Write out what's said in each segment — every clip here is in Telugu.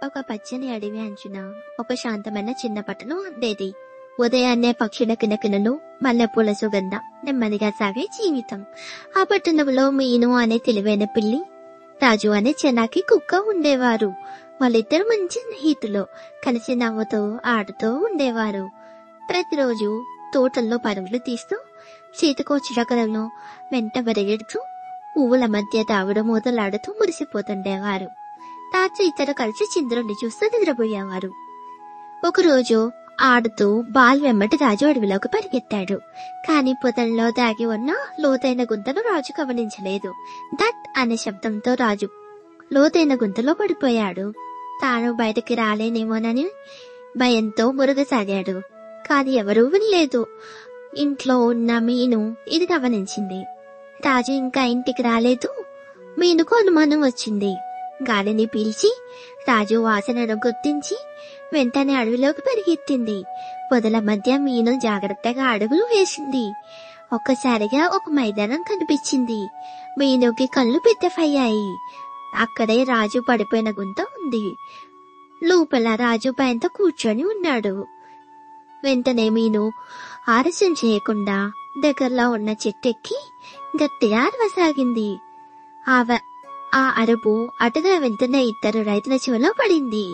ఒక పచ్చని అడవి అంచున ఒక శాంతమైన చిన్న పట్టణం ఉండేది. ఉదయాన్నే పక్షుల కినకినలు, మల్లెపూల సుగంధం, నెమ్మదిగా సాగే జీవితం. ఆ పట్టణంలో మీను అనే తెలివైన పిల్లి, రాజు అనే చెనాకి కుక్క ఉండేవారు. వాళ్ళిద్దరు మంచి స్నేహితులు. కలిసి నవ్వుతూ ఆడుతూ ఉండేవారు. ప్రతిరోజు తోటల్లో పరుగులు తీస్తూ, సీతకోచిలకలను వెంట పరిగెడుతూ, పువ్వుల మధ్య దాగుడు మూతలాడుతూ మురిసిపోతుండేవారు. రాజు ఇద్దరు కలిసి చంద్రుడిని చూస్తూ నిద్రపోయేవారు. ఒకరోజు ఆడుతూ బాల్ వెంబటి రాజు అడవిలోకి పరిగెత్తాడు. కాని పొదల్లో దాగి ఉన్న లోతైన గుంతను రాజు గమనించలేదు. దట్ అనే శబ్దంతో రాజు లోతైన గుంతలో పడిపోయాడు. తాను బయటకి రాలేనేమోనని భయంతో మురగసాగాడు. కాని ఎవరూ వినలేదు. ఇంట్లో ఉన్న మీను ఇది గమనించింది. రాజు ఇంకా ఇంటికి రాలేదు. మీనుకు అనుమానం వచ్చింది. గాలిని పీల్చి రాజు వాసనను గుర్తించి వెంటనే అడవిలోకి పరిగెత్తింది. పొదల మధ్య మీను జాగ్రత్తగా అడుగులు వేసింది. ఒక్కసారిగా ఒక మైదానం కనిపించింది. మీనుకి కళ్ళు పెద్దవయ్యాయి. అక్కడే రాజు పడిపోయిన గుంత ఉంది. లోపల రాజు భయంతో కూర్చొని ఉన్నాడు. వెంటనే మీను ఆలస్యం చేయకుండా దగ్గరలో ఉన్న చెట్టెక్కి గట్టిగా అరవసాగింది. ఆ అరుపు అటుగా వెంటనే ఇద్దరు రైతుల చెవిలో పడింది.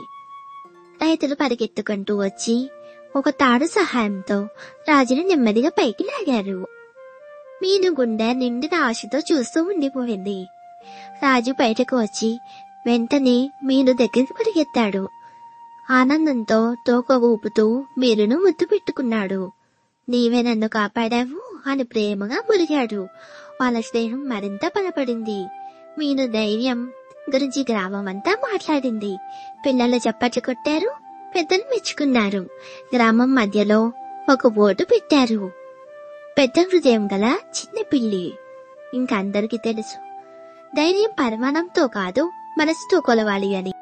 రైతులు పరిగెత్తుకుంటూ వచ్చి ఒక తాడు సహాయంతో రాజుని నెమ్మదిగా పైకి లాగారు. మీను గుండె నిండిన ఆశతో చూస్తూ ఉండిపోయింది. రాజు బయటకు వచ్చి వెంటనే మీను దగ్గరికి పరిగెత్తాడు. ఆనందంతో తోక ఊపుతూ మీరును ముద్దు పెట్టుకున్నాడు. నీవే నన్ను కాపాడావు అని ప్రేమగా మురిగాడు. వాళ్ళ స్నేహం మరింత బలపడింది. మీను ధైర్యం గురించి గ్రామం అంతా మాట్లాడింది. పిల్లలు చప్పట్లు కొట్టారు, పెద్దలు మెచ్చుకున్నారు. గ్రామం మధ్యలో ఒక బోర్డు పెట్టారు. పెద్ద హృదయం గల చిన్న పిల్లి. ఇంకందరికీ తెలుసు, ధైర్యం పరిమాణంతో కాదు, మనసుతో కొలవాలి అని.